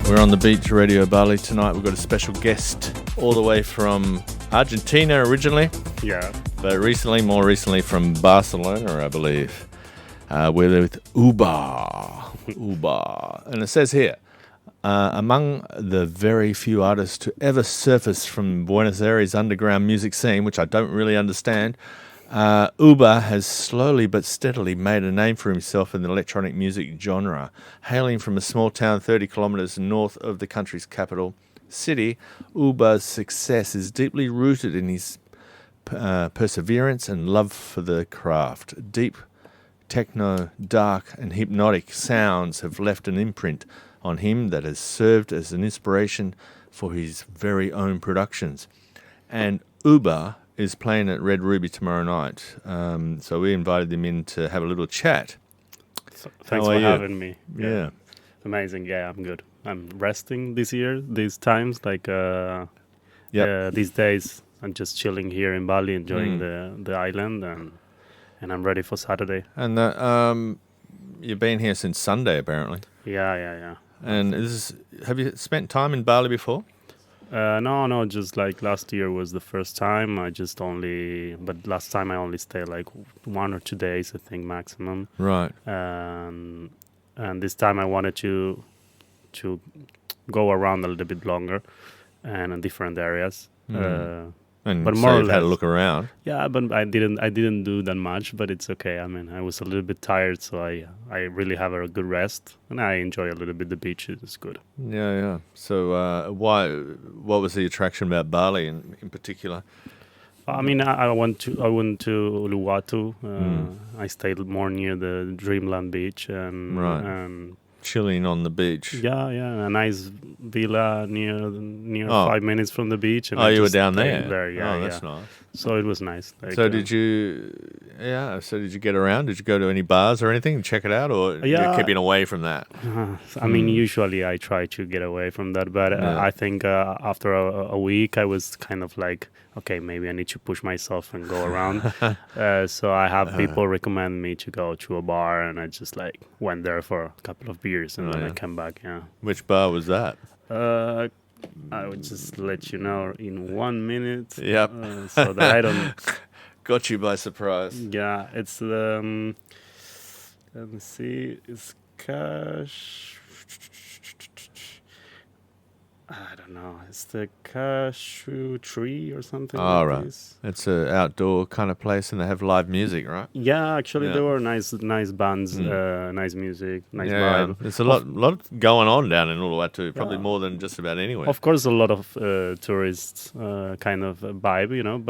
We're on the beach, Radio Bali tonight. We've got a special guest all the way from Argentina originally. Yeah. But more recently from Barcelona, I believe. We're with UBBAH. And it says here, among the very few artists to ever surface from Buenos Aires underground music scene, which I don't really understand, UBBAH has slowly but steadily made a name for himself in the electronic music genre. Hailing from a small town 30 kilometres north of the country's capital city, UBBAH's success is deeply rooted in his perseverance and love for the craft. Deep techno, dark and hypnotic sounds have left an imprint on him that has served as an inspiration for his very own productions. And UBBAH is playing at Red Ruby tomorrow night. So we invited him in to have a little chat. Thanks for having me. Yeah. Amazing. Yeah, I'm good. I'm resting these times, these days. I'm just chilling here in Bali, enjoying the island, and I'm ready for Saturday. And you've been here since Sunday, apparently. Yeah. And have you spent time in Bali before? No, just like last year was the first time. But last time I only stayed like 1 or 2 days, I think, maximum. Right. And this time I wanted to go around a little bit longer and in different areas. But more or less, had a look around. Yeah, but I didn't do that much, but it's okay. I mean, I was a little bit tired, so I really have a good rest, and I enjoy a little bit the beach. It's good. Yeah. So what was the attraction about Bali in particular? I mean, I went to Uluwatu. I stayed more near the Dreamland beach and chilling on the beach. Yeah, a nice villa near 5 minutes from the beach. And you were down there? Yeah, that's nice. So it was nice. So did you get around? Did you go to any bars or anything and check it out, or you're keeping away from that? I mean, usually I try to get away from that, but I think after a week I was kind of like, okay, maybe I need to push myself and go around. So I have people recommend me to go to a bar, and I just like went there for a couple of beers, and then I came back. Yeah. Which bar was that? I would just let you know in 1 minute. Yep. So that I don't. Got you by surprise. Yeah, it's let me see. It's Cash. I don't know. It's the Cashew Tree or something. Oh, right. This. It's an outdoor kind of place, and they have live music, right? Yeah, actually, there were nice bands, nice music, nice vibe. Yeah. There's a lot going on down in Uluwatu, probably more than just about anywhere. Of course, a lot of tourists kind of vibe,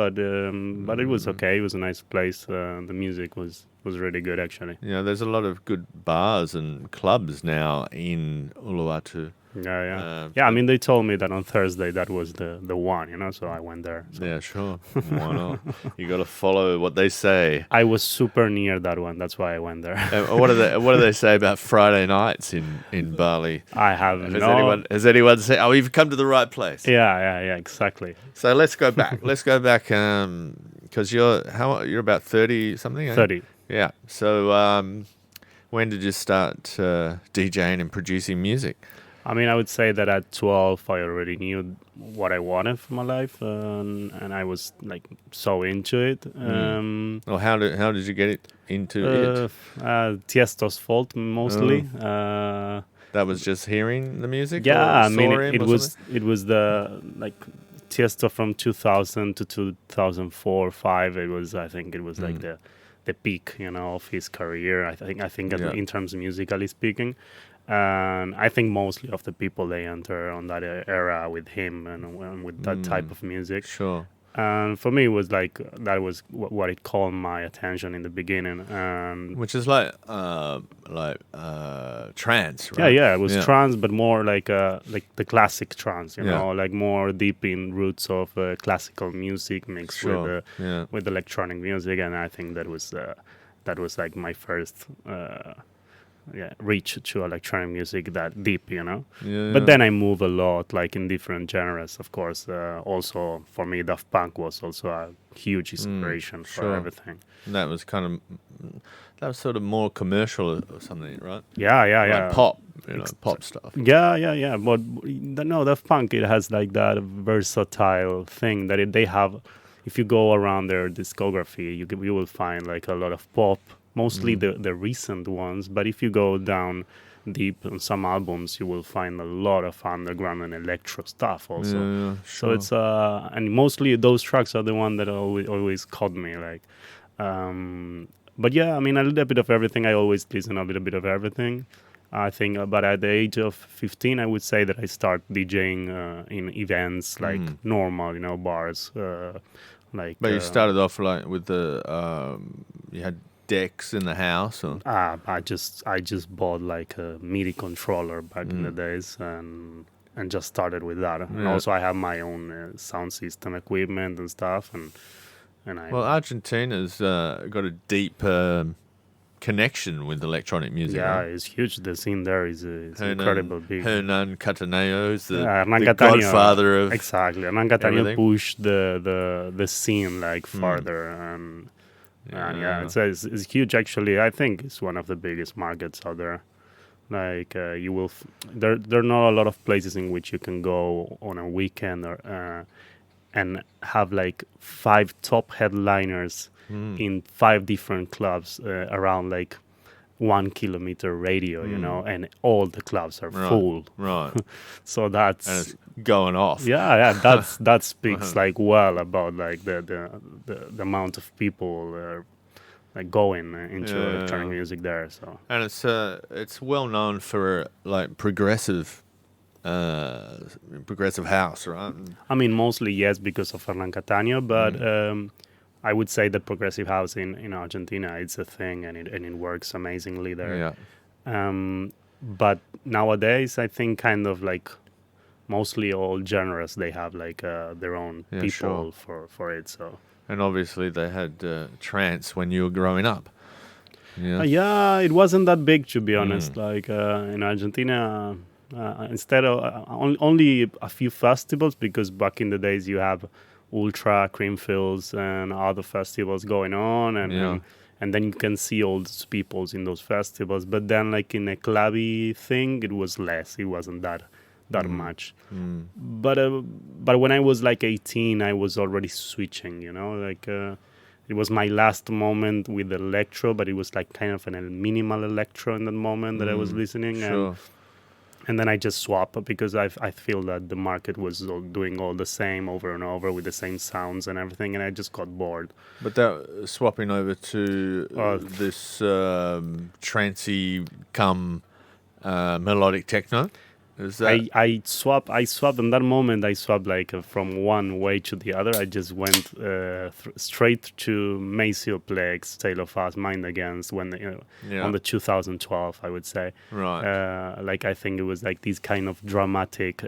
but it was okay. It was a nice place. The music was really good, actually. Yeah, there's a lot of good bars and clubs now in Uluwatu. Yeah. I mean, they told me that on Thursday that was the one, so I went there. So. Yeah, sure. Why not? You got to follow what they say. I was super near that one. That's why I went there. What do they say about Friday nights in Bali? I have Has anyone said? Oh, you've come to the right place. Yeah, exactly. So let's go back. Because you're about 30 something. 30. Yeah. So when did you start DJing and producing music? I mean, I would say that at 12, I already knew what I wanted for my life, and I was like so into it. How did you get it into it? Tiesto's fault mostly. That was just hearing the music. Yeah, I mean, it was the like Tiesto from 2000 to 2004, 5. I think it was like the peak, of his career. I think in terms of musically speaking. And I think mostly of the people they enter on that era with him and with that type of music. Sure. And for me, it was like that was what it called my attention in the beginning. Which is like trance, right? Yeah, it was trance, but more like the classic trance, like more deep in roots of classical music mixed with electronic music. And I think that was like my first reach to electronic music that deep, you know. Yeah, But then I move a lot, like in different genres, of course. Also, for me, Daft Punk was also a huge inspiration for sure. everything. And that was sort of more commercial or something, right? Yeah, yeah, Like yeah. pop, pop stuff. Yeah. But no, Daft Punk, it has like that versatile thing that they have. If you go around their discography, you will find like a lot of pop, mostly the recent ones. But if you go down deep on some albums, you will find a lot of underground and electro stuff also. Yeah, So sure. it's and mostly those tracks are the one that always caught me. Like, but yeah, I mean a little bit of everything. I always listen a little bit of everything. I think, but at the age of 15, I would say that I start DJing in events like normal, bars. Like, But you started off like with you had decks in the house, or I just bought like a MIDI controller back in the days, and just started with that. And Yeah. also I have my own sound system equipment and stuff, and I Argentina's got a deep connection with electronic music. yeah, Right? it's huge. The scene there is incredible big. Hernan Cataneo, Hernán the Cataño, godfather of exactly. Hernán Cataño everything. pushed the scene like farther, and it's huge. Actually, I think it's one of the biggest markets out there. Like you will, there are not a lot of places in which you can go on a weekend or and have like 5 top headliners in 5 different clubs around like 1 kilometer radio, and all the clubs are full. Right. So that's And it's going off. that speaks like well about like the amount of people like going into electronic music there. So And it's well known for like progressive house, right? I mean, mostly yes because of Hernán Cataño, but I would say that progressive house in Argentina, it's a thing, and it works amazingly there. Yeah. But nowadays, I think kind of like mostly all genres, they have like their own people for it. So And obviously they had trance when you were growing up. Yeah. It wasn't that big, to be honest. Like in Argentina, instead of only a few festivals, because back in the days you have Ultra, Creamfields, and other festivals going on, and then you can see all those peoples in those festivals. But then, like in a clubby thing, it was less. It wasn't that much. But when I was like 18, I was already switching. Like it was my last moment with electro, but it was like kind of a minimal electro in that moment that I was listening. And then I just swapped because I feel that the market was doing all the same over and over with the same sounds and everything, and I just got bored. But that swapping over to this trancey melodic techno, is that? I swapped in that moment. I swapped like from one way to the other. I just went straight to Maceo Plex, Tale of Us, Mind Against on the 2012, I would say. Right. Like I think it was like this kind of dramatic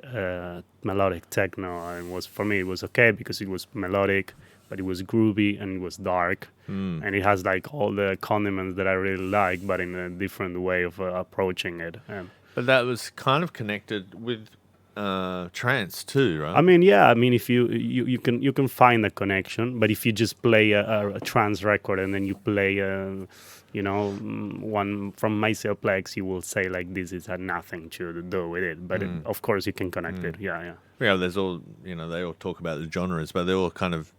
melodic techno, and for me it was okay because it was melodic, but it was groovy and it was dark, and it has like all the condiments that I really like, but in a different way of approaching it. But that was kind of connected with trance too, right? I mean, if you can find a connection, but if you just play a trance record and then you play one from Maceo Plex, you will say like this is had nothing to do with it. But of course you can connect it. Yeah. There's all they all talk about the genres, but they all kind of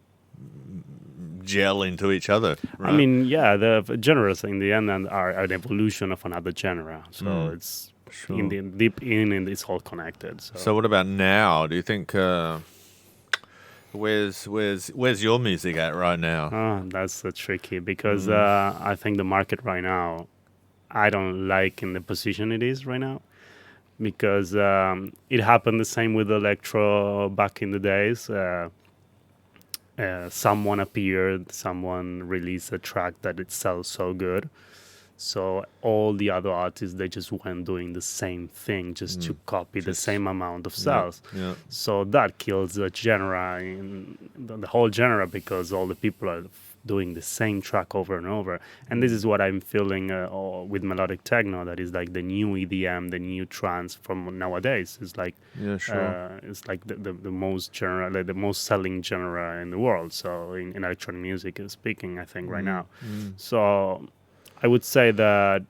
gel into each other. Right? I mean, the genres in the end are an evolution of another genre, so it's. Sure. Deep in, and it's all connected. So what about now? Do you think where's your music at right now? That's tricky because I think the market right now, I don't like in the position it is right now, because it happened the same with electro back in the days. Someone appeared, someone released a track that it sells so good. So all the other artists, they just went doing the same thing just to copy the same amount of sales. Yeah. So that kills the genre, the whole genre, because all the people are doing the same track over and over. And this is what I'm feeling with melodic techno. That is like the new EDM, the new trance from nowadays. It's like Yeah, sure. it's like the most genre, like the most selling genre in the world. So in electronic music speaking, I think right now. So I would say that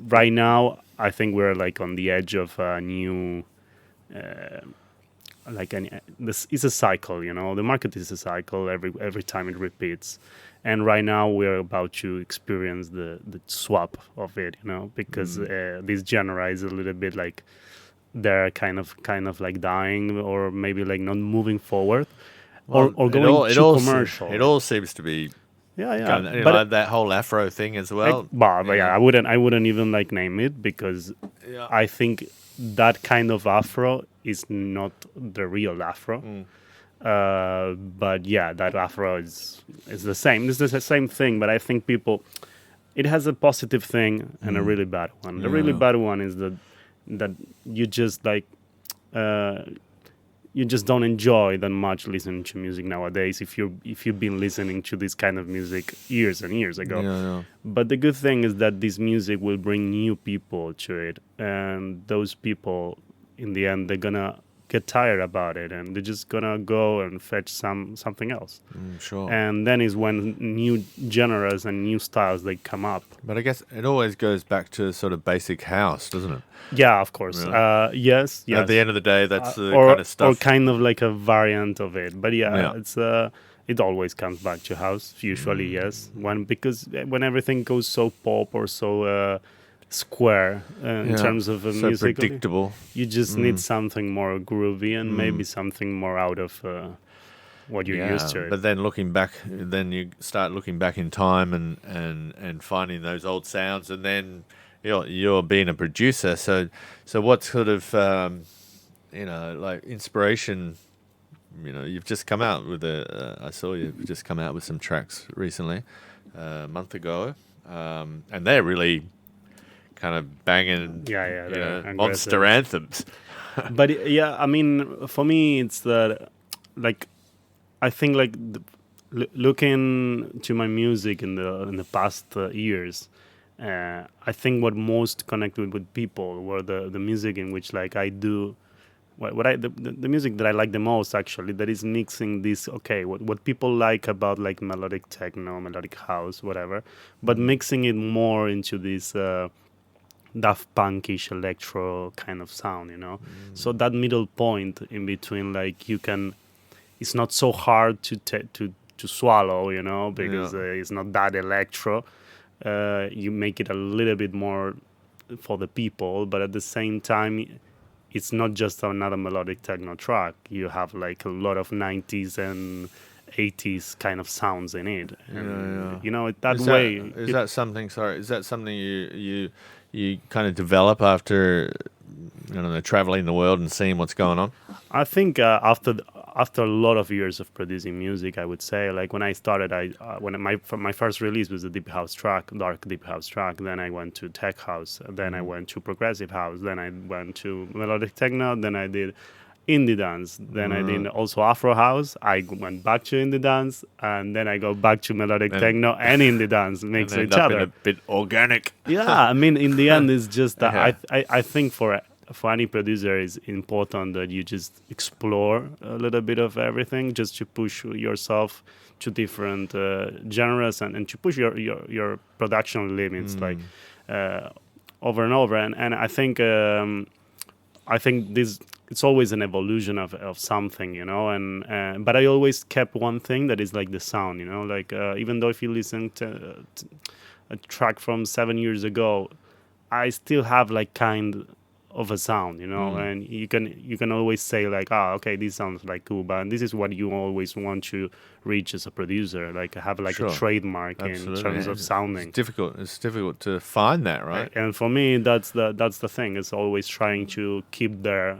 right now I think we're like on the edge of a new. This is a cycle, the market is a cycle. Every time it repeats, and right now we're about to experience the swap of it, because this genre is a little bit like they're kind of like dying, or maybe like not moving forward, Well, or going too commercial. It all seems to be Yeah, going, but that whole Afro thing as well. but you yeah, know. I wouldn't even like name it, because Yeah. I think that kind of Afro is not the real Afro. But yeah, that Afro is the same. This is the same thing, but I think it has a positive thing and a really bad one. The really Yeah. bad one is that you just like you just don't enjoy that much listening to music nowadays if you've been listening to this kind of music years and years ago. Yeah. But the good thing is that this music will bring new people to it, and those people in the end they're gonna get tired about it, and they're just gonna go and fetch something else. Sure. And then is when new genres and new styles they come up. But I guess it always goes back to sort of basic house, doesn't it? Yeah, of course. Yes. At the end of the day, that's the or, kind of stuff. or kind of like a variant of it. But Yeah. it's it always comes back to house. Usually, yes. Because when everything goes so pop or so square in terms of so music, predictable. you just need something more groovy and maybe something more out of what you're used to. But then then you start looking back in time and finding those old sounds, and then you're being a producer. So what sort of like inspiration? You've just come out with I saw you've just come out with some tracks recently, a month ago, and they're really kind of banging, they're monster anthems. But yeah, I mean, for me, it's that like I think like looking to my music in the past years, I think what most connected with people were the music in which like I do the music that I like the most, actually, that is mixing this what people like about like melodic techno, melodic house, whatever, but mixing it more into this Daft Punkish electro kind of sound, So that middle point in between, like it's not so hard to swallow, because it's not that electro. You make it a little bit more for the people, but at the same time, it's not just another melodic techno track. You have like a lot of 90s and 80s kind of sounds in it. And, Is that something? Sorry, is that something you kind of develop after traveling the world and seeing what's going on? I think after a lot of years of producing music, I would say, like when I started, when my first release was a deep house track, dark deep house track. Then I went to tech house. Then I went to progressive house. Then I went to melodic techno. Then I did indie dance. Then I did also Afro house. I went back to indie dance, and then I go back to melodic techno and indie dance mix each other. A bit organic. Yeah, I mean, in the end, it's just that I think for any producer, it's important that you just explore a little bit of everything, just to push yourself to different genres and to push your production limits, like over and over. And I think this it's always an evolution of something, and but I always kept one thing, that is like the sound, like even though if you listen to a track from 7 years ago, I still have like kind of a sound, and you can always say like, okay, this sounds like Cuba, and this is what you always want to reach as a producer, like have like a trademark. Absolutely. In terms of sounding. It's difficult to find that, right? And for me, that's the thing. It's always trying to keep there,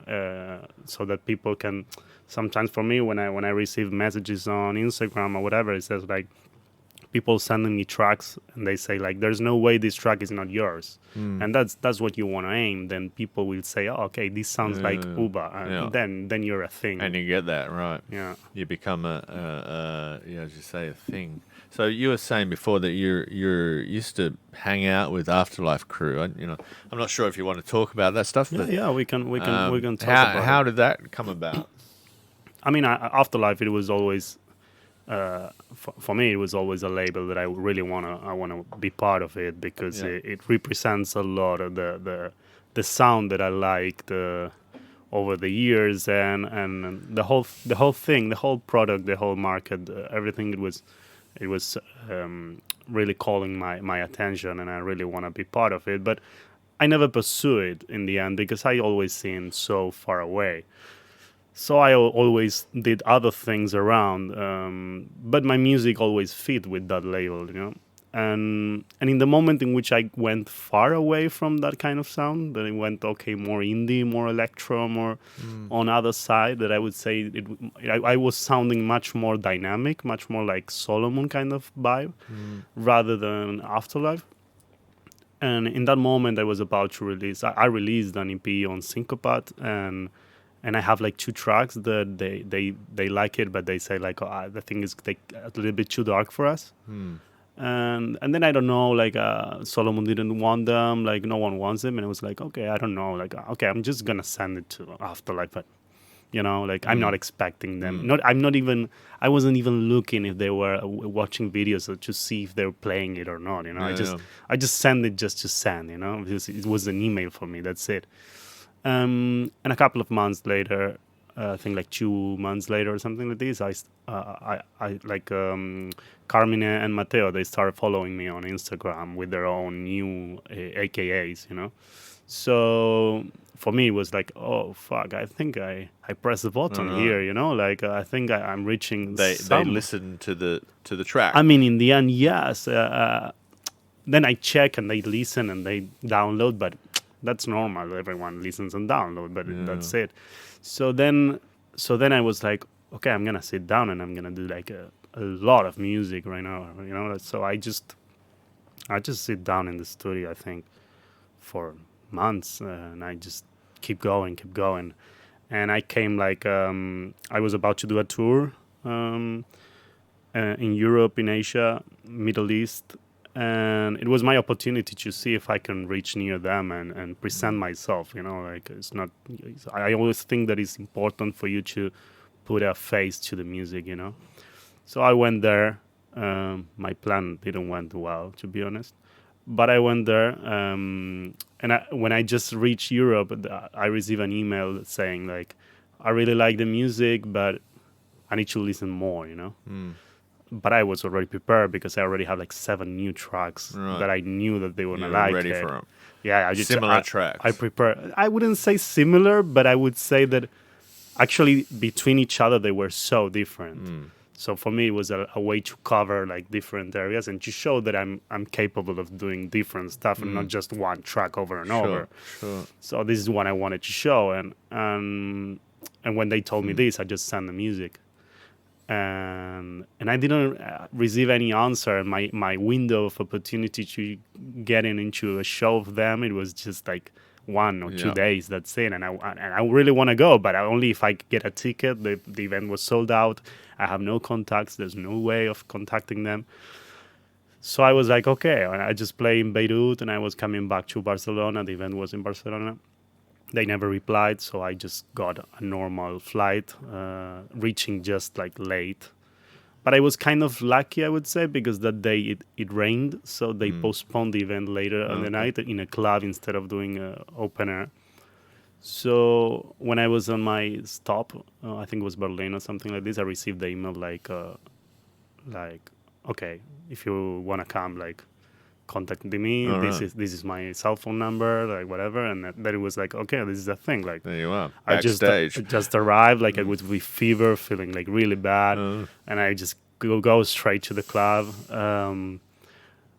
so that people can. Sometimes for me, when I receive messages on Instagram or whatever, it says like, people sending me tracks and they say like, "There's no way this track is not yours," and that's what you want to aim. Then people will say, "Oh, okay, this sounds like UBBAH," and then you're a thing. And you get that right. Yeah, you become as you say, a thing. So you were saying before that you're used to hang out with Afterlife crew. I'm not sure if you want to talk about that stuff. But, we can talk about how did that come about? I mean, Afterlife, it was always for me, it was always a label that I really wanna be part of it, because it represents a lot of the sound that I liked over the years, and the whole thing, the whole product, the whole market, everything. It was really calling my attention, and I really want to be part of it. But I never pursue it in the end, because I always seemed so far away. So I always did other things around, but my music always fit with that label, And in the moment in which I went far away from that kind of sound, that it went more indie, more electro, more on other side, that I would say I was sounding much more dynamic, much more like Solomon kind of vibe, rather than Afterlife. And in that moment, I was about to release. I released an EP on Syncopat, and I have like 2 tracks that they like it, but they say like, the thing is a little bit too dark for us. And then I don't know, like Solomon didn't want them, like no one wants them, and it was like, okay, I don't know, like okay, I'm just gonna send it to Afterlife, but like I'm not expecting them. I wasn't even looking if they were watching videos to see if they were playing it or not. I just send it just to send. Because it was an email for me. That's it. And a couple of months later, I think like 2 months later or something like this, I like Carmine and Matteo, they started following me on Instagram with their own new AKAs, So for me, it was like, oh, fuck, I think I pressed the button here, Like, I think I'm reaching They listen to the track. I mean, in the end, yes. Then I check and they listen and they download, but that's normal. Everyone listens and download, but that's it. So then I was like, okay, I'm going to sit down and I'm going to do like a lot of music right now, So I just sit down in the studio, I think, for months, and I just keep going. And I came like, I was about to do a tour in Europe, in Asia, Middle East, and it was my opportunity to see if I can reach near them and present myself, like I always think that it's important for you to put a face to the music, So I went there. My plan didn't went well, to be honest. But I went there, and when I just reached Europe, I received an email saying, like, I really like the music, but I need to listen more, But I was already prepared because I already had like 7 new tracks that I knew that they were going to like. Ready for them. Yeah, Similar tracks. I prepared. I wouldn't say similar, but I would say that actually between each other they were so different. So for me, it was a way to cover like different areas and to show that I'm capable of doing different stuff and not just one track over and over. Sure. So this is what I wanted to show, and when they told me this, I just sent the music, and I didn't receive any answer. My window of opportunity to get into a show of them, it was just like 1 or 2 days. That's it. And I really want to go, but only if I get a ticket. The event was sold out. I have no contacts. There's no way of contacting them. So I was like, okay. I just played in Beirut, and I was coming back to Barcelona. The event was in Barcelona. They never replied, so I just got a normal flight, reaching just like late. But I was kind of lucky, I would say, because that day it rained, so they postponed the event later on the night in a club instead of doing open air. So when I was on my stop, I think it was Berlin or something like this, I received the email like, okay, if you want to come, like, contact me. This is my cell phone number, like whatever. And then it was like, okay, this is the thing. Like, there you are. I just arrived, like I was with fever, feeling like really bad, and I just go straight to the club.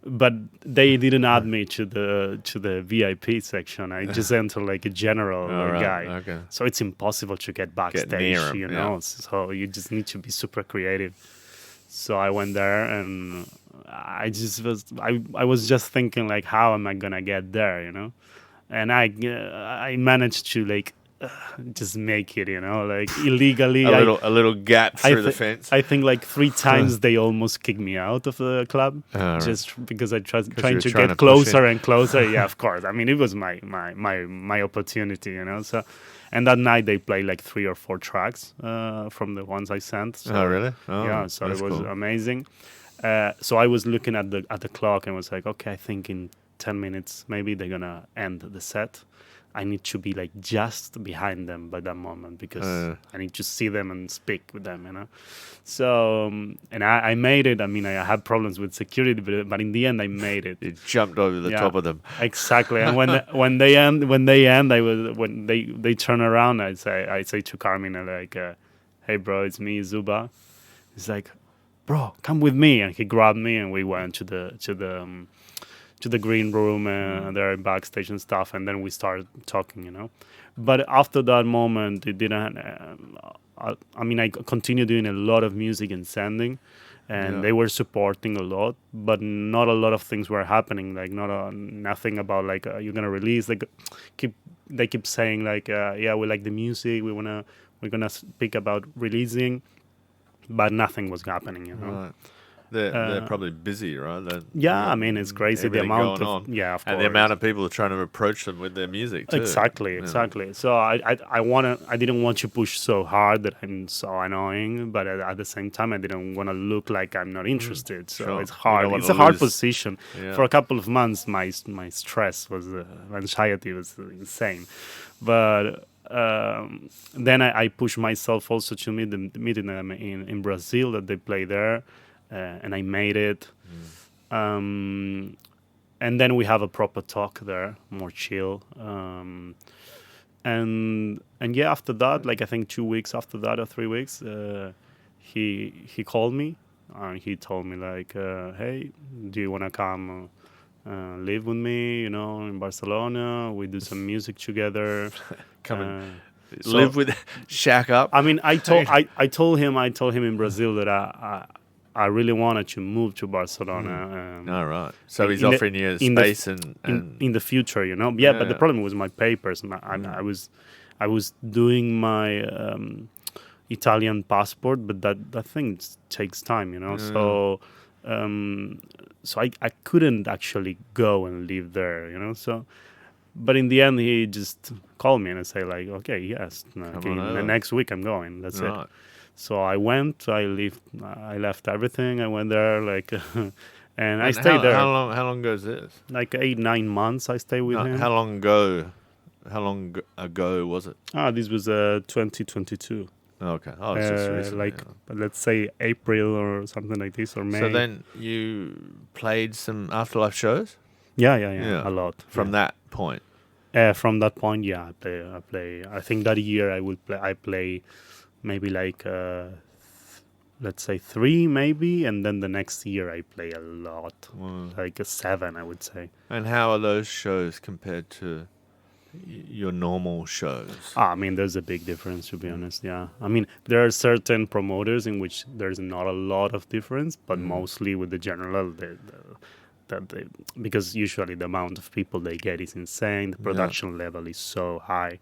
But they didn't add me to the VIP section. I just entered like a general guy. Okay. So it's impossible to get backstage, near him, So you just need to be super creative. So I went there, and I was just thinking like, how am I gonna get there, and I managed to like just make it, like illegally. A little gap through the fence. I think like 3 times they almost kicked me out of the club just because I trying to get closer and closer. Yeah, of course. I mean, it was my opportunity, So, and that night they played like 3 or 4 tracks from the ones I sent. So, oh, really? Oh, yeah, so it was cool. amazing. So I was looking at the clock and was like, okay, I think in 10 minutes maybe they're gonna end the set. I need to be like just behind them by that moment because I need to see them and speak with them, So, and I made it. I mean, I had problems with security, but in the end, I made it. You jumped over the top of them. Exactly. And when they end, when they turn around, I say to Carmine like, "Hey, bro, it's me, Zuba." He's like, "Bro, come with me," and he grabbed me, and we went to the green room and there backstage and stuff, and then we started talking. But after that moment, it didn't. I mean, I continued doing a lot of music and sending, and they were supporting a lot, but not a lot of things were happening. Like nothing about like you're gonna release. They keep saying like, yeah, we like the music. We're gonna speak about releasing, but nothing was happening. Right. They're probably busy, right? I mean, it's crazy the amount of of course. And the amount of people are trying to approach them with their music too. Exactly. So I didn't want to push so hard that I'm so annoying, but at the same time I didn't want to look like I'm not interested. So it's hard. It's a hard position. Yeah. For a couple of months, my stress was anxiety was insane, but. Then I pushed myself also to meet them in Brazil that they play there. And I made it. And then we have a proper talk there, more chill. And yeah, after that, like I think 2 weeks after that or 3 weeks, he called me and he told me like, hey, do you want to come live with me, in Barcelona? We do some music together. Come and live with, shack up. I mean, I told him in Brazil that I really wanted to move to Barcelona. All right. So he's offering you space in the future, Yeah, but the problem was my papers. I was doing my Italian passport, but that thing takes time, So I couldn't actually go and live there, So, but in the end, he just called me and I say like, okay, yes, the next week I'm going. That's it. So I went. I left everything. I went there, like, and I stayed there. How long ago is this? Like 8-9 months. I stayed with him. How long ago was it? This was 2022. Okay. Oh, it's just recently. Let's say April or something like this, or May. So then you played some Afterlife shows? Yeah, a lot. From that point. From that point, yeah, I play. I think that year I play. Maybe like, let's say 3 maybe, and then the next year I play a lot, like a 7, I would say. And how are those shows compared to your normal shows? I mean, there's a big difference, to be honest, yeah. I mean, there are certain promoters in which there's not a lot of difference, but mostly with the general, because usually the amount of people they get is insane, the production level is so high,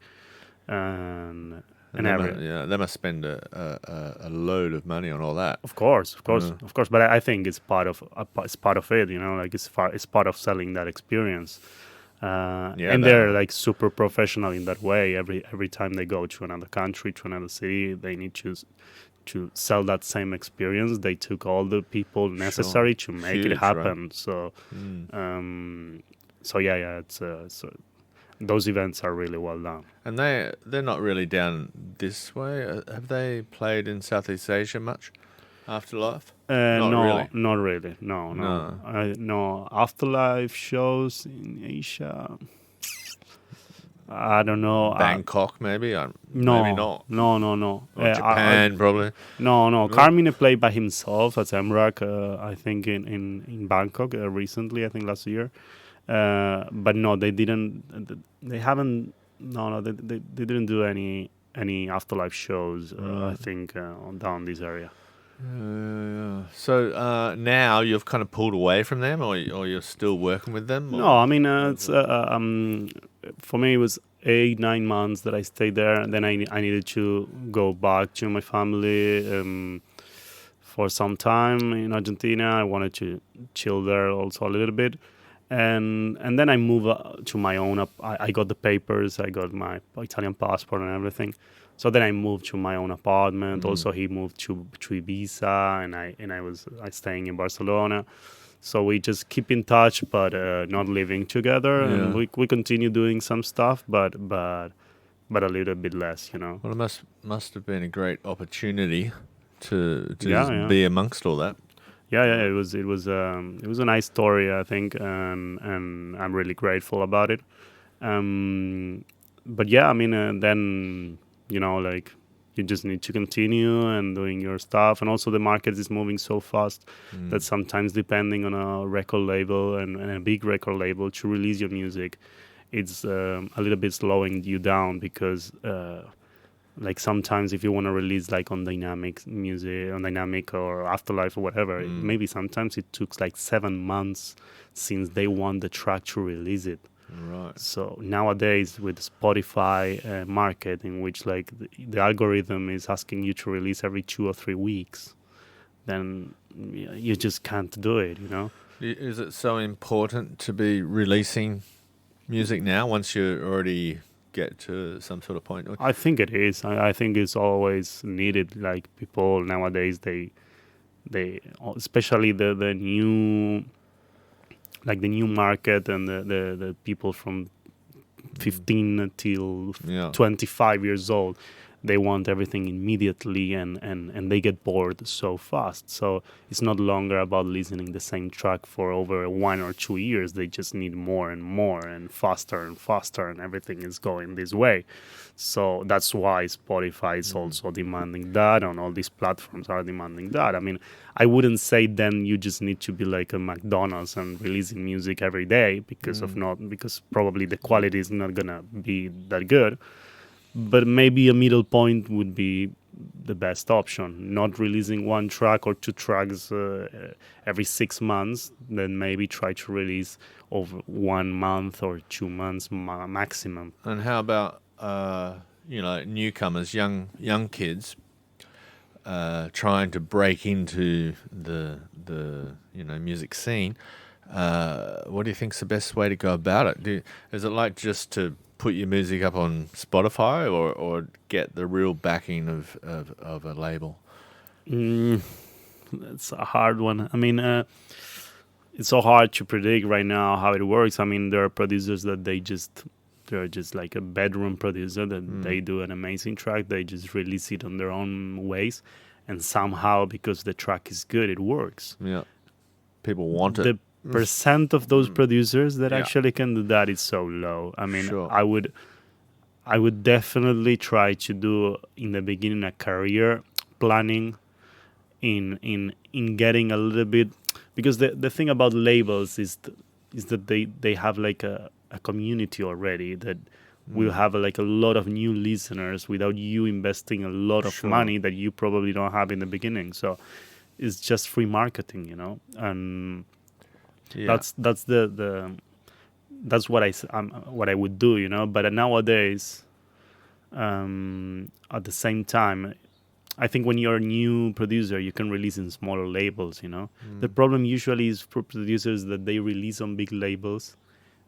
and they must spend a load of money on all that. Of course. But I think it's part of it. Like it's part of selling that experience. And they're like super professional in that way. Every time they go to another country, to another city, they need to sell that same experience. They took all the people necessary to make it happen. Right? So it's. Those events are really well done. And they're not really down this way. Have they played in Southeast Asia much? Afterlife? Not really. No. Afterlife shows in Asia. I don't know. Bangkok, maybe? No. Maybe not. No. Or Japan, probably? No. Carmine played by himself as Emre, I think, in Bangkok recently, I think last year. But no, they didn't. They haven't. No. They didn't do any Afterlife shows. I think down this area. So now you've kind of pulled away from them, or you're still working with them? No, Or? I mean, for me, it was 8, 9 months that I stayed there, and then I needed to go back to my family for some time in Argentina. I wanted to chill there also a little bit, and then I moved to my own. I got the papers, I got my Italian passport and everything. So then I moved to my own apartment. Also, he moved to Ibiza, and I staying in Barcelona. So we just keep in touch, but not living together, and Yeah. we continue doing some stuff, but a little bit less, you know. Well, it must have been a great opportunity to Yeah, just yeah, be amongst all that. yeah. It was a nice story, I think, and I'm really grateful about it. But yeah, I mean, then like you just need to continue and doing your stuff, and also the market is moving so fast that sometimes, depending on a record label and a big record label to release your music, it's a little bit slowing you down because. Like sometimes if you want to release like on dynamic music on dynamic or afterlife or whatever, maybe sometimes it took like 7 months since they want the track to release it. Right. So nowadays with Spotify market, in which like the algorithm is asking you to release every 2 or 3 weeks, then you just can't do it, you know. Is it so important to be releasing music now once you already get to some sort of point? I think it is. I think it's always needed. Like people nowadays, they especially the new, like the new market and the people from 15 till Yeah. 25 years old, they want everything immediately, and they get bored so fast. So it's not longer about listening the same track for over 1 or 2 years. They just need more and faster, and everything is going this way. So that's why Spotify is also demanding that, and all these platforms are demanding that. I mean, I wouldn't say then you just need to be like a McDonald's and releasing music every day because probably the quality is not gonna be that good. But maybe a middle point would be the best option. Not releasing one track or two tracks every 6 months, then maybe try to release over 1 month or 2 months maximum. And how about newcomers, young kids trying to break into the music scene? What do you think's the best way to go about it? Is it like just to put your music up on Spotify, or get the real backing of a label? That's a hard one. I mean, it's so hard to predict right now how it works. I mean, there are producers that they're just like a bedroom producer that they do an amazing track. They just release it on their own ways, and somehow because the track is good, it works. Yeah, people want it. The percent of those producers that Yeah. actually can do that is so low. I mean, Sure. I would definitely try to do in the beginning a career planning in getting a little bit, because the thing about labels is that they have like a community already that will have like a lot of new listeners without you investing a lot of Sure. money that you probably don't have in the beginning. So it's just free marketing, you know, and Yeah. that's what I would do, you know. But nowadays, at the same time, I think when you're a new producer, you can release in smaller labels, you know. The problem usually is for producers that they release on big labels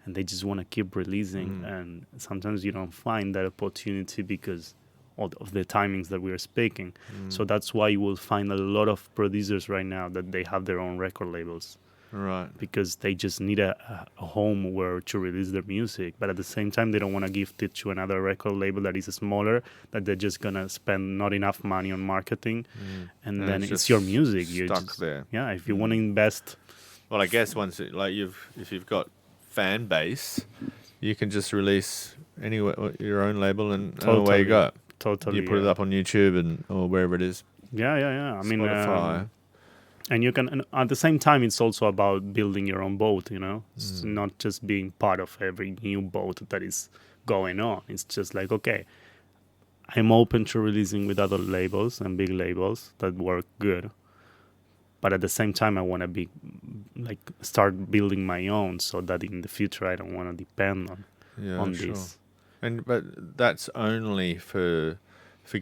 and they just want to keep releasing, and sometimes you don't find that opportunity because of the timings that we are speaking. So that's why you will find a lot of producers right now that they have their own record labels. Right. Because they just need a home where to release their music, but at the same time they don't want to gift it to another record label that is smaller, that they're just gonna spend not enough money on marketing, and then it's just your music. You're stuck just, there. yeah, if you want to invest. Well, I guess if you've got fan base, you can just release your own label and away you go. Totally, You put it up on YouTube or wherever it is. Yeah. I mean, Spotify. and you can, and at the same time, it's also about building your own boat. You know, it's not just being part of every new boat that is going on. It's just like, okay, I'm open to releasing with other labels and big labels that work good. But at the same time, I want to be like start building my own, so that in the future I don't want to depend on this. But that's only for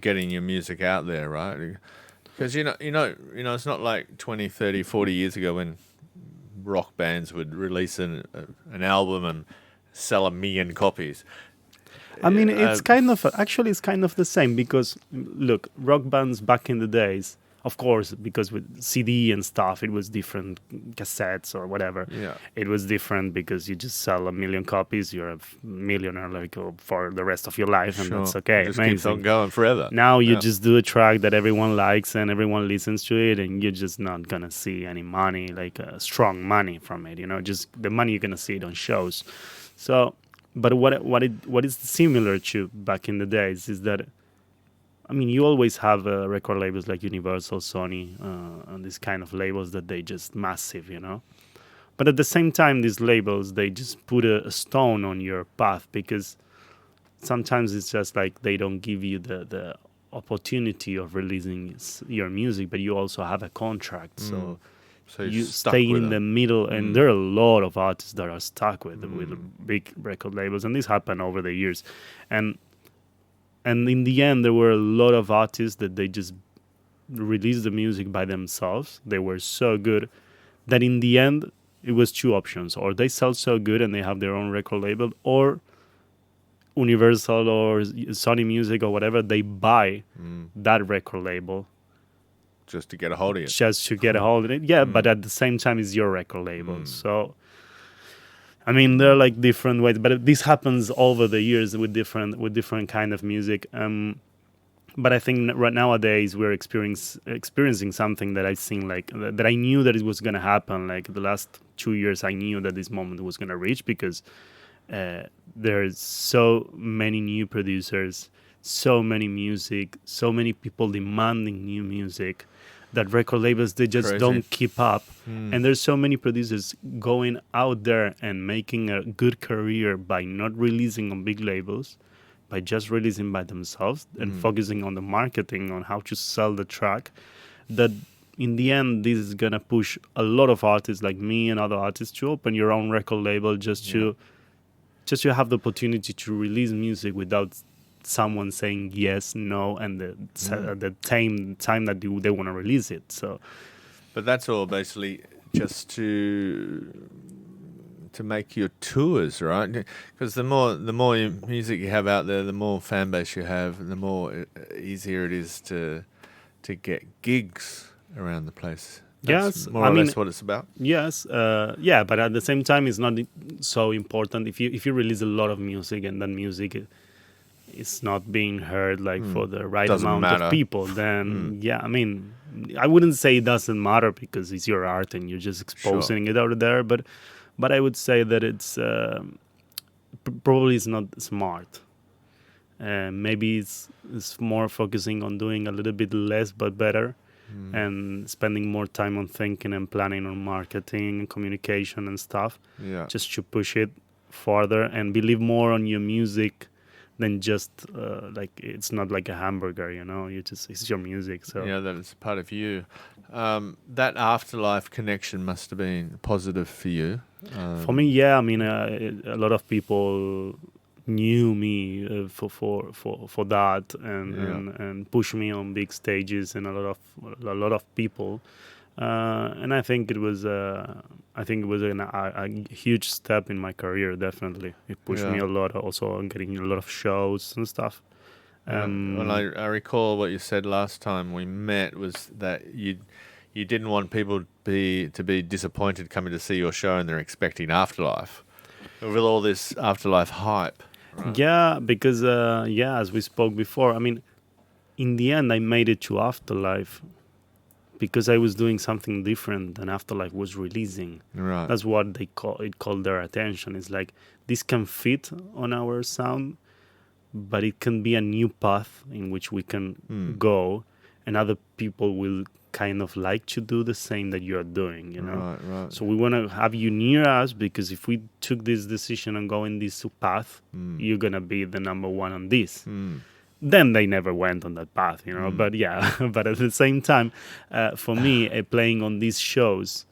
getting your music out there, right? Because it's not like 20, 30, 40 years ago when rock bands would release an album and sell 1 million copies. I mean, it's kind of the same, because look, rock bands back in the days, of course, because with CD and stuff, it was different, cassettes or whatever. Yeah. It was different because you just sell 1 million copies, you're a millionaire like for the rest of your life, and that's okay. It just amazing. keeps on going forever. Now you just do a track that everyone likes and everyone listens to it, and you're just not gonna see any money, like strong money from it. Just the money you're gonna see it on shows. So, but what is similar to back in the days is that, I mean, you always have record labels like Universal, Sony, and these kind of labels that they just massive, But at the same time, these labels, they just put a stone on your path, because sometimes it's just like they don't give you the opportunity of releasing your music, but you also have a contract. So you stay in the middle, and there are a lot of artists that are stuck with big record labels, and this happened over the years. And in the end, there were a lot of artists that they just released the music by themselves. They were so good that in the end, it was two options. Or they sell so good and they have their own record label, or Universal or Sony Music or whatever, they buy that record label. Just to get a hold of it. Just to get a hold of it. Yeah, but at the same time, it's your record label. So, I mean, there are like different ways, but this happens over the years with different kind of music. But I think right nowadays we're experiencing something that I've seen, like that I knew that it was gonna happen. Like the last 2 years, I knew that this moment was gonna reach, because there's so many new producers, so many music, so many people demanding new music, that record labels, they just don't keep up. And there's so many producers going out there and making a good career by not releasing on big labels, by just releasing by themselves and focusing on the marketing, on how to sell the track, that in the end, this is going to push a lot of artists like me and other artists to open your own record label, just to have the opportunity to release music without someone saying yes, no, and the time that they want to release it. So, but that's all basically just to make your tours, right? Because the more music you have out there, the more fan base you have, the more easier it is to get gigs around the place. That's more or less what it's about. Yes, but at the same time, it's not so important if you release a lot of music and then music is not being heard for the right amount of people, then I mean, I wouldn't say it doesn't matter, because it's your art and you're just exposing it out there, but I would say that it's probably it's not smart. Maybe it's more focusing on doing a little bit less but better, and spending more time on thinking and planning on marketing and communication and stuff, just to push it farther and believe more on your music than just it's not like a hamburger, it's your music. So that it's part of you. That afterlife connection must have been positive for you. For me, I mean, a lot of people knew me for that, and pushed me on big stages, and a lot of people. And I think it was a huge step in my career. Definitely, it pushed me a lot. Also, on getting a lot of shows and stuff. Well, I recall what you said last time we met was that you didn't want people to be disappointed coming to see your show and they're expecting Afterlife, with all this Afterlife hype. Right? Yeah, because as we spoke before, I mean, in the end, I made it to Afterlife because I was doing something different than Afterlife was releasing. Right. That's what they called their attention. It's like, this can fit on our sound, but it can be a new path in which we can go, and other people will kind of like to do the same that you're doing, Right. So we want to have you near us, because if we took this decision and go in this path, you're going to be the number one on this. then they never went on that path, you know. But yeah, but at the same time, for me, playing on these shows,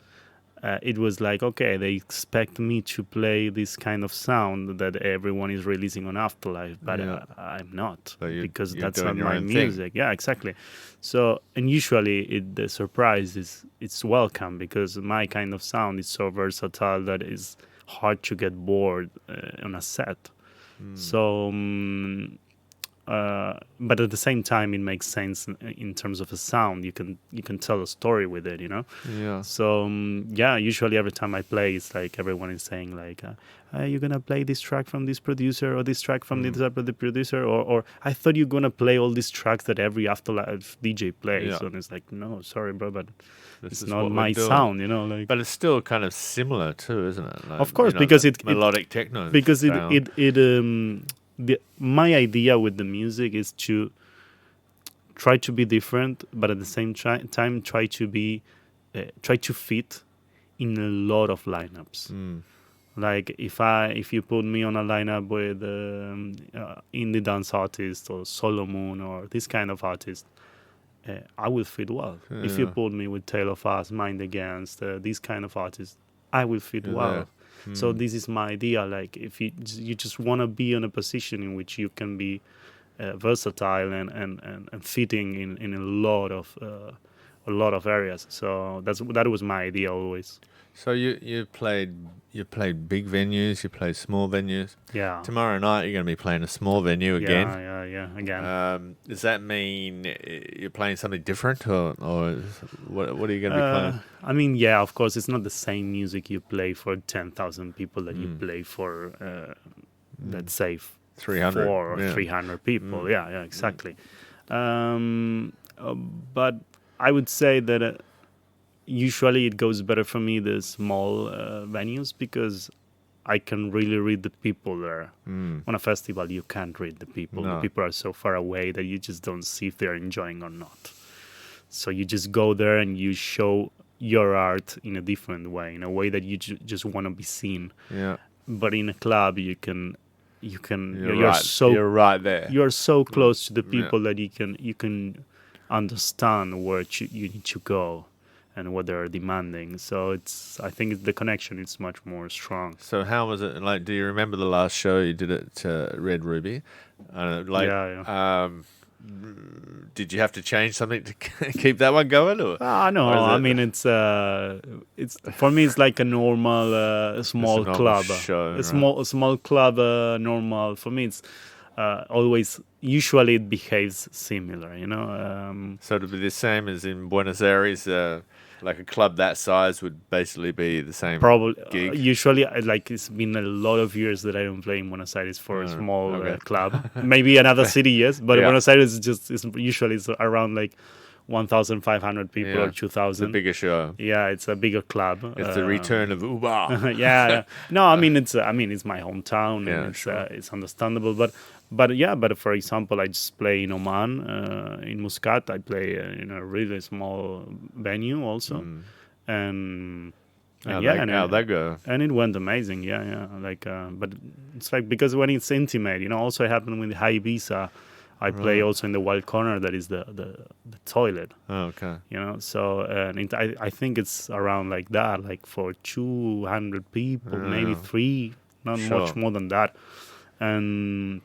it was like, okay, they expect me to play this kind of sound that everyone is releasing on Afterlife, but I'm not, So because you're that's doing not your my own thing. music. Yeah, exactly. So, and usually the surprise is it's welcome, because my kind of sound is so versatile that it's hard to get bored on a set. So, but at the same time, it makes sense in terms of a sound. You can tell a story with it, you know. Yeah. So yeah, usually every time I play, it's like everyone is saying like, "You're gonna play this track from this producer, or this track from this other producer, or I thought you're gonna play all these tracks that every Afterlife DJ plays." Yeah. And it's like, no, sorry, bro, but This it's is not what we're my doing. sound, you know. Like, But it's still kind of similar too, isn't it? Like, of course, you know, because the it melodic techno because sound. my idea with the music is to try to be different, but at the same time try to fit in a lot of lineups. Like if you put me on a lineup with indie dance artist or Solomon or this kind of artist, I will fit well. If you put me with Taylor Fast, Mind Against, these kind of artists, I will fit You're well. there. So this is my idea. Like if you just want to be in a position in which you can be versatile and fitting in a lot of areas. So that was my idea always. So you played big venues, you played small venues. Yeah. Tomorrow night you're going to be playing a small venue again. Yeah, again. Does that mean you're playing something different, or what are you going to be playing? I mean, yeah, of course, it's not the same music you play for 10,000 people that you play for, let's say, 300, 400 or yeah. 300 people. Yeah, exactly. But I would say that usually it goes better for me the small venues, because I can really read the people there. On a festival, you can't read the people. No. The people are so far away that you just don't see if they're enjoying or not. So you just go there and you show your art in a different way, in a way that you just want to be seen. Yeah. But in a club, you're You're right there. you're so close to the people that you can understand where you need to go and what they're demanding. So I think the connection is much more strong. So how was it? Like, do you remember the last show you did at Red Ruby? Did you have to change something to keep that one going? Or? No, I mean it's for me it's like a normal small normal club, show, a small club. Normal for me it's always usually it behaves similar, you know. So it'll be the same as in Buenos Aires. Like a club that size would basically be the same Probably gig. Usually, like it's been a lot of years that I don't play in Buenos Aires for a small club. Maybe another city, yes, but Buenos Aires is usually it's around like 1,500 people or 2,000. It's a bigger show. Yeah, it's a bigger club. It's the return of UBBAH. Yeah. No, I mean it's my hometown, and it's understandable. But for example, I just play in Oman, in Muscat. I play in a really small venue also, and How'd that go? And it went amazing. Yeah. Like, but it's like because when it's intimate, you know. Also, it happened with High Ibiza. I play also in the wild corner that is the toilet. Oh, okay. You know, so and I think it's around like that, like for 200 people, maybe 3, not much more than that. And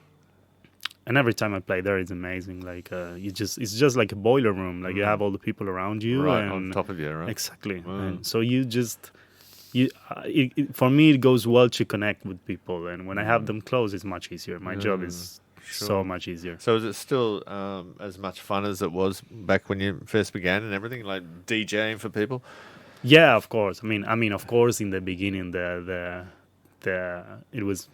every time I play there, it's amazing. Like it's just like a boiler room. Like you have all the people around you, right and on top of you, right? Exactly. And so for me, it goes well to connect with people, and when I have them close, it's much easier. My job is so much easier. So is it still as much fun as it was back when you first began and everything, like DJing for people? Yeah, of course. I mean, of course, in the beginning, it was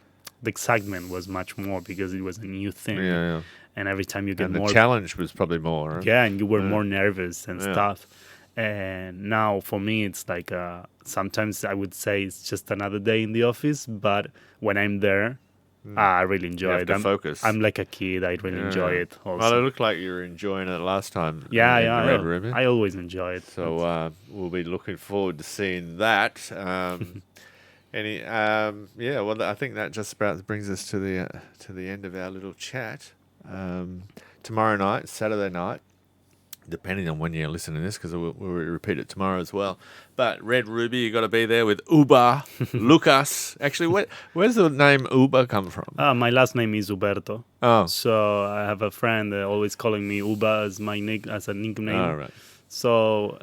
the excitement was much more because it was a new thing. Yeah. And every time you get and more, the challenge was probably more. Right? Yeah, and you were more nervous and stuff. And now for me, it's like sometimes I would say it's just another day in the office, but when I'm there, I really enjoy it. Focus. I'm like a kid. I really enjoy it also. Well, it looked like you were enjoying it last time. Yeah. Red Ribbon. I always enjoy it. So we'll be looking forward to seeing that. Well, I think that just about brings us to the end of our little chat. tomorrow night, Saturday night, depending on when you're listening to this, because we'll repeat it tomorrow as well. But Red Ruby, you got to be there with UBBAH, Lucas. Actually, where's the name UBBAH come from? My last name is Uberto. Oh, So I have a friend always calling me UBBAH as a nickname. all right. So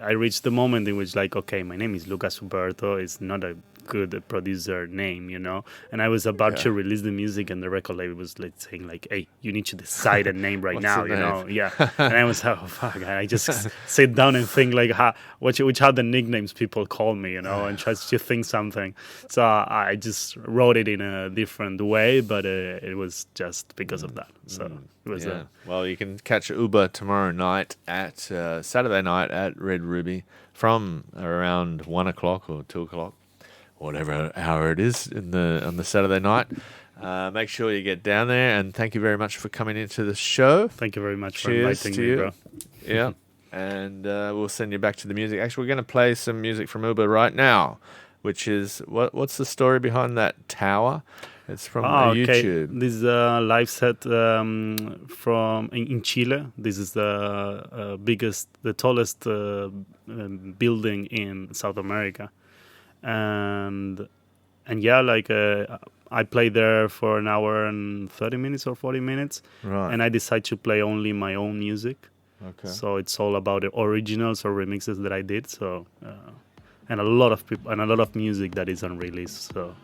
I reached the moment in which, like, okay, my name is Lucas Uberto. It's not a good producer name, you know. And I was about to release the music, and the record label was like saying, like, "Hey, you need to decide a name right now," you know. Yeah. And I was, oh fuck. I just sit down and think like, which are the nicknames people call me, you know, and try to think something. So I just wrote it in a different way, but it was just because of that. So it was. Well, you can catch UBBAH tomorrow night at Saturday night at Red Ruby from around 1 o'clock or 2 o'clock, whatever hour it is on the Saturday night. Make sure you get down there, and thank you very much for coming into the show. Thank you very much for Cheers inviting to me, you. bro. Yeah, and we'll send you back to the music. Actually, we're going to play some music from UBBAH right now, which is what's the story behind that tower? It's from YouTube. This is a live set from in Chile. This is the tallest building in South America, and yeah, like I played there for an hour and 30 minutes or 40 minutes, Right. and I decided to play only my own music. Okay. So it's all about the originals or remixes that I did. So and a lot of people and a lot of music that is unreleased. So.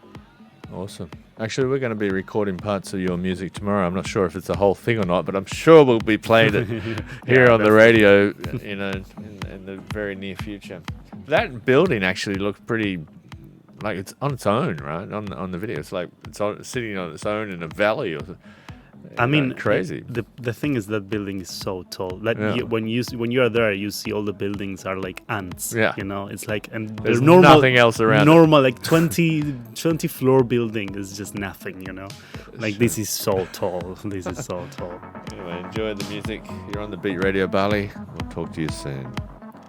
Awesome. Actually, we're going to be recording parts of your music tomorrow. I'm not sure if it's a whole thing or not, but I'm sure we'll be playing it here on the radio, you know, in the very near future. That building actually looks pretty, like it's on its own, right? On the video, it's like it's sitting on its own in a valley or. I mean, crazy. The thing is that building is so tall. Like when you are there, you see all the buildings are like ants. Yeah. You know, it's like There's normal, nothing else around. Normal like 20 floor building is just nothing. You know, like this is so tall. This is so tall. Anyway, enjoy the music. You're on the Beat Radio Bali. We'll talk to you soon.